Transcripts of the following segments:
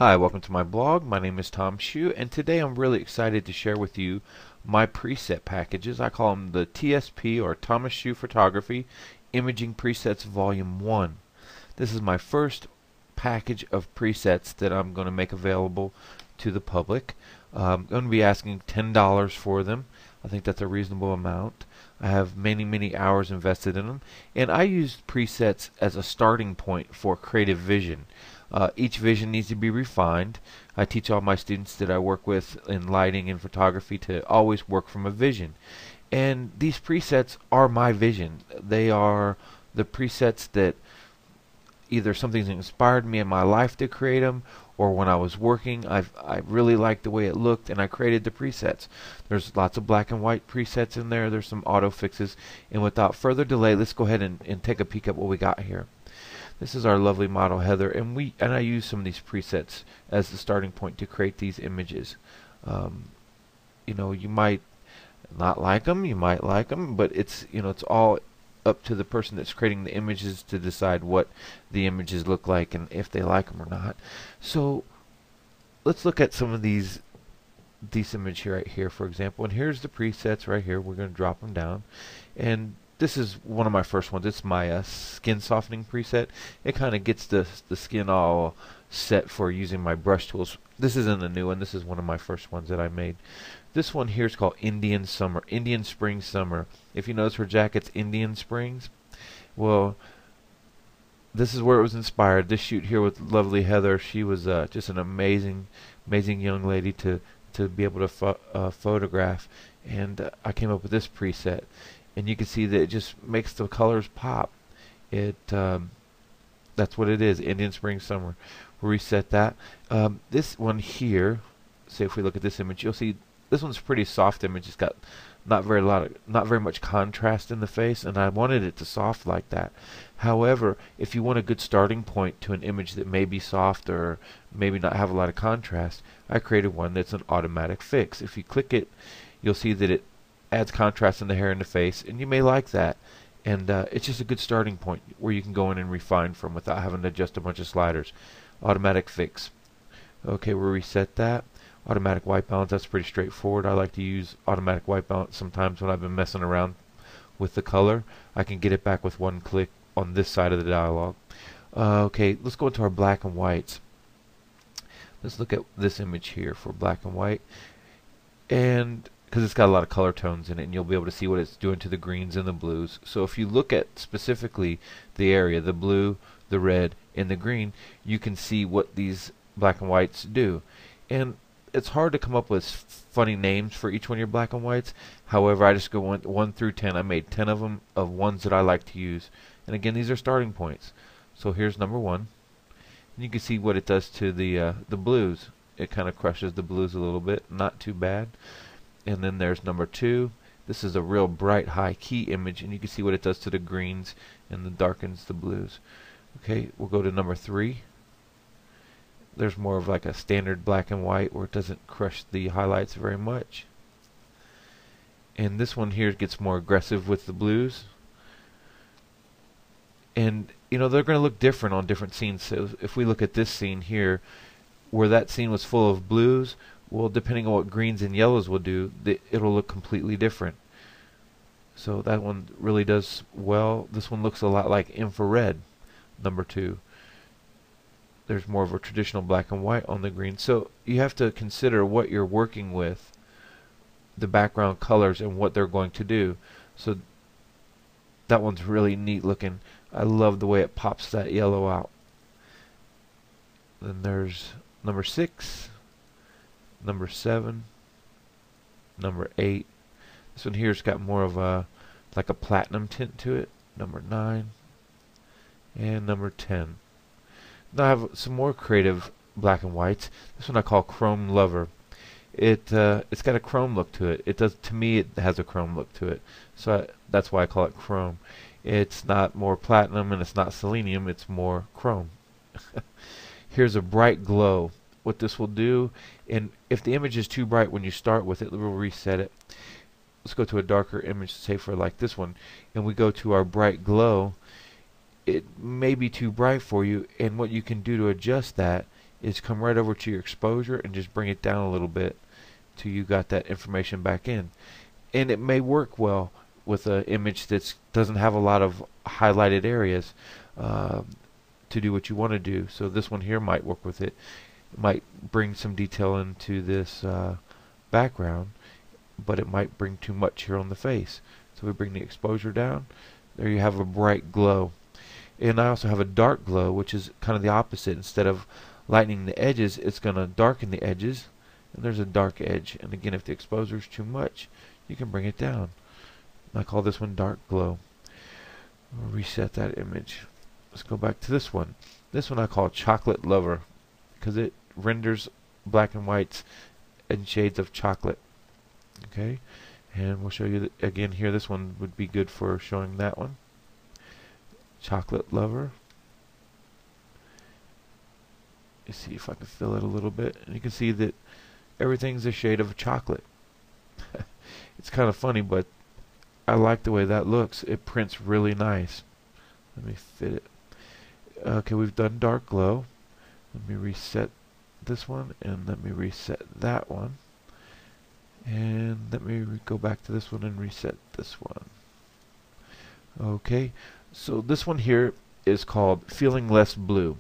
Hi, welcome to my blog. My name is Tom Shue, and today I'm really excited to share with you my preset packages. I call them the TSP, or Thomas Shue Photography Imaging Presets Volume 1. This is my first package of presets that I'm going to make available to the public. I'm going to be asking $10 for them. I think that's a reasonable amount. I have many hours invested in them, and I use presets as a starting point for creative vision. Each vision needs to be refined. I teach all my students that I work with in lighting and photography to always work from a vision. And these presets are my vision. They are the presets that either something's inspired me in my life to create them, or when I was working, I really liked the way it looked and I created the presets. There's lots of black and white presets in there. There's some auto fixes. And without further delay, let's go ahead and take a peek at what we got here. This is our lovely model Heather, and I use some of these presets as the starting point to create these images. You might not like them, you might like them, but it's all up to the person that's creating the images to decide what the images look like and if they like them or not. So let's look at some of these image here, right here, for example. And here's the presets right here. We're going to drop them down, and this is one of my first ones. It's my skin softening preset. It kind of gets the skin all set for using my brush tools. This isn't a new one. This is one of my first ones that I made. This one here is called Indian Summer, Indian Spring Summer. If you notice her jacket's Indian Springs, well, this is where it was inspired. This shoot here with lovely Heather, she was just an amazing young lady to be able to photograph, and I came up with this preset. And you can see that it just makes the colors pop. That's what it is, Indian Spring Summer. We'll reset that. This one here, say if we look at this image, you'll see this one's a pretty soft image. It's got not very much contrast in the face, and I wanted it to soft like that. However, if you want a good starting point to an image that may be soft or maybe not have a lot of contrast, I created one that's an automatic fix. If you click it, you'll see that it adds contrast in the hair and the face, and you may like that. And it's just a good starting point where you can go in and refine from without having to adjust a bunch of sliders. Automatic fix. Okay, we'll reset that. Automatic white balance, that's pretty straightforward. I like to use automatic white balance sometimes when I've been messing around with the color. I can get it back with one click on this side of the dialog. Okay, let's go into our black and whites. Let's look at this image here for black and white. And because it's got a lot of color tones in it, and you'll be able to see what it's doing to the greens and the blues. So if you look at specifically the area, the blue, the red, and the green, you can see what these black and whites do. And it's hard to come up with funny names for each one of your black and whites. However, I just go 1 through 10. I made 10 of them, of ones that I like to use. And again, these are starting points. So here's number 1. And you can see what it does to the blues. It kind of crushes the blues a little bit. Not too bad. And then there's number 2. This is a real bright high key image, and you can see what it does to the greens and the darkens the blues. Okay, we'll go to number 3. There's more of like a standard black and white where it doesn't crush the highlights very much. And this one here gets more aggressive with the blues. And they're going to look different on different scenes. So if we look at this scene here, where that scene was full of blues, well, depending on what greens and yellows will do, it'll look completely different. So that one really does well. This one looks a lot like infrared, number 2. There's more of a traditional black and white on the green. So you have to consider what you're working with, the background colors, and what they're going to do. So that one's really neat looking. I love the way it pops that yellow out. Then there's number 6. Number 7, number 8. This one here's got more of a like a platinum tint to it. Number 9 and number 10. Now I have some more creative black and whites. This one I call Chrome Lover. It's got a chrome look to it. To me it has a chrome look to it. So that's why I call it chrome. It's not more platinum and it's not selenium. It's more chrome. Here's a bright glow. What this will do, and if the image is too bright when you start with it, we'll reset it. Let's go to a darker image, say for like this one, and we go to our bright glow. It may be too bright for you, and what you can do to adjust that is come right over to your exposure and just bring it down a little bit till you got that information back in. And it may work well with an image that doesn't have a lot of highlighted areas to do what you want to do. So this one here might work with it. It might bring some detail into this background, but it might bring too much here on the face. So we bring the exposure down. There you have a bright glow. And I also have a dark glow, which is kind of the opposite. Instead of lightening the edges, it's going to darken the edges. And there's a dark edge. And again, if the exposure is too much, you can bring it down. I call this one dark glow. We'll reset that image. Let's go back to this one. This one I call chocolate lover because it renders black and whites in shades of chocolate. Okay, and we'll show you again here. This one would be good for showing that one. Chocolate lover. You see if I can fill it a little bit, and you can see that everything's a shade of chocolate. It's kind of funny, but I like the way that looks. It prints really nice. Let me fit it. Okay, we've done dark glow. Let me reset this one, and let me reset that one. And let me go back to this one and reset this one. Okay, so this one here is called Feeling Less Blue.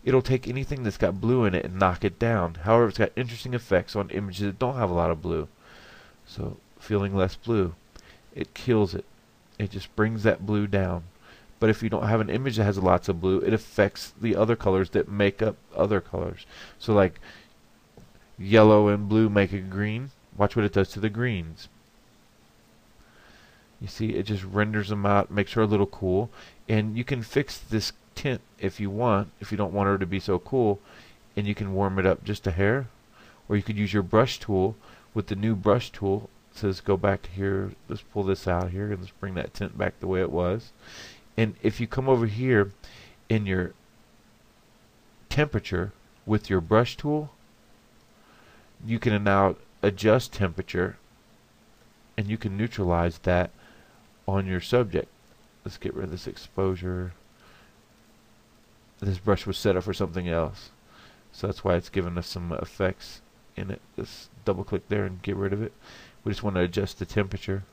It'll take anything that's got blue in it and knock it down. However, it's got interesting effects on images that don't have a lot of blue. So, Feeling Less Blue. It kills it. It just brings that blue down. But if you don't have an image that has lots of blue, it affects the other colors that make up other colors. So like yellow and blue make a green. Watch what it does to the greens. You see, it just renders them out, makes her a little cool. And you can fix this tint if you want, if you don't want her to be so cool. And you can warm it up just a hair. Or you could use your brush tool with the new brush tool. It says go back here, let's pull this out here, and let's bring that tint back the way it was. And if you come over here in your temperature with your brush tool, you can now adjust temperature and you can neutralize that on your subject. Let's get rid of this exposure. This brush was set up for something else, so that's why it's giving us some effects in it. Let's double click there and get rid of it. We just want to adjust the temperature.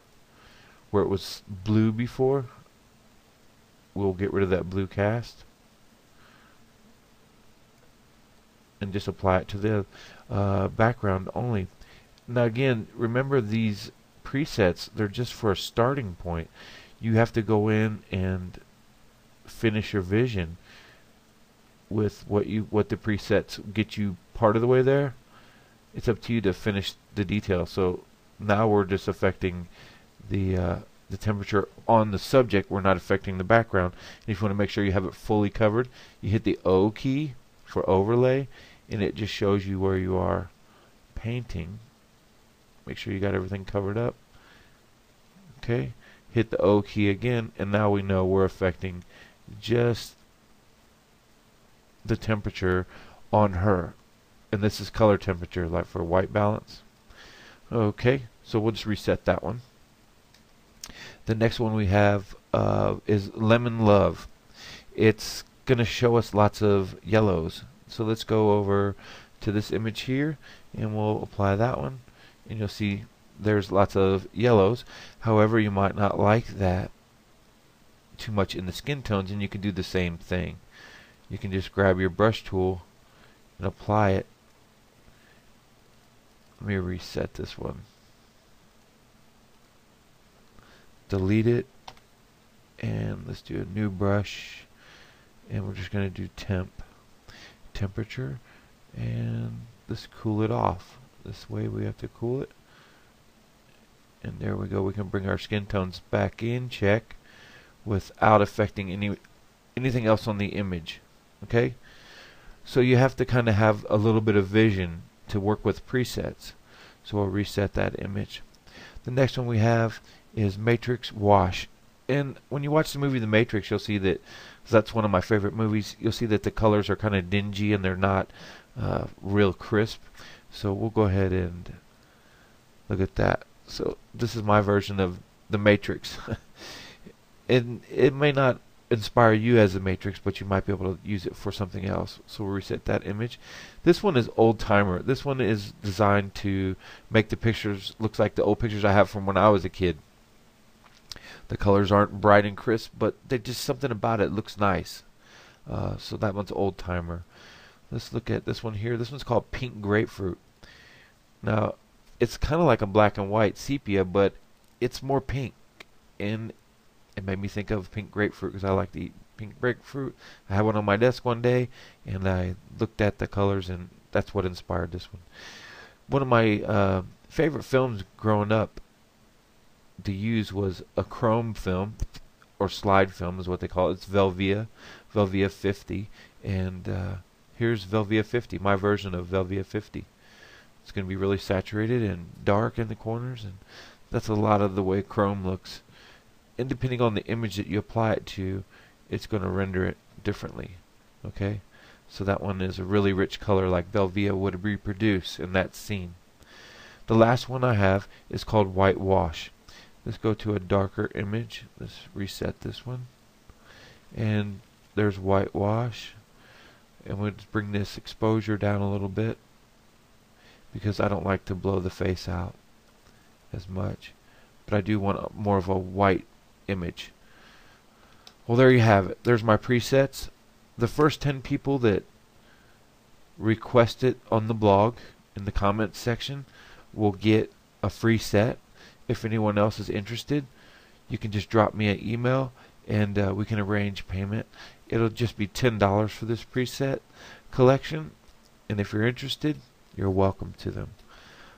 Where it was blue before, we'll get rid of that blue cast and just apply it to the background only. Now again, remember these presets, they're just for a starting point. You have to go in and finish your vision with what the presets get you part of the way there. It's up to you to finish the detail. So now we're just affecting the temperature on the subject. We're not affecting the background. And if you want to make sure you have it fully covered, you hit the O key for overlay, and it just shows you where you are painting. Make sure you got everything covered up. Okay, hit the O key again, and now we know we're affecting just the temperature on her. And this is color temperature, like for white balance. Okay, so we'll just reset that one. The next one we have is Lemon Love. It's going to show us lots of yellows. So let's go over to this image here, and we'll apply that one. And you'll see there's lots of yellows. However, you might not like that too much in the skin tones, and you can do the same thing. You can just grab your brush tool and apply it. Let me reset this one. Delete it, and let's do a new brush, and we're just going to do temperature, and let's cool it off. This way we have to cool it, and there we go. We can bring our skin tones back in check without affecting anything else on the image. Okay, so you have to kind of have a little bit of vision to work with presets. So we'll reset that image. The next one we have is Matrix Wash. And when you watch the movie The Matrix, you'll see that, that's one of my favorite movies, you'll see that the colors are kind of dingy and they're not real crisp. So we'll go ahead and look at that. So this is my version of The Matrix. And it may not inspire you as a matrix, but you might be able to use it for something else. So we'll reset that image. This one is old timer. This one is designed to make the pictures look like the old pictures I have from when I was a kid. The colors aren't bright and crisp, but they just something about it looks nice. So that one's old timer. Let's look at this one here. This one's called Pink Grapefruit. Now, it's kind of like a black and white sepia, but it's more pink, and it made me think of pink grapefruit because I like to eat pink grapefruit. I had one on my desk one day, and I looked at the colors, and that's what inspired this one. One of my favorite films growing up to use was a chrome film, or slide film is what they call it. It's Velvia 50, and here's Velvia 50, my version of Velvia 50. It's going to be really saturated and dark in the corners, and that's a lot of the way chrome looks. And depending on the image that you apply it to, it's going to render it differently. Okay, so that one is a really rich color like Velvia would reproduce in that scene. The last one I have is called Whitewash. Let's go to a darker image. Let's reset this one, and there's Whitewash, and we'll just bring this exposure down a little bit because I don't like to blow the face out as much, but I do want more of a white image. Well, there you have it. There's my presets. The first 10 people that request it on the blog in the comments section will get a free set. If anyone else is interested, you can just drop me an email, and we can arrange payment. It'll just be $10 for this preset collection, and if you're interested, you're welcome to them.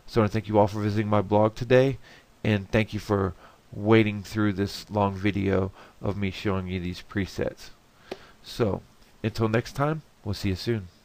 So I want to thank you all for visiting my blog today, and thank you for waiting through this long video of me showing you these presets. So until next time, we'll see you soon.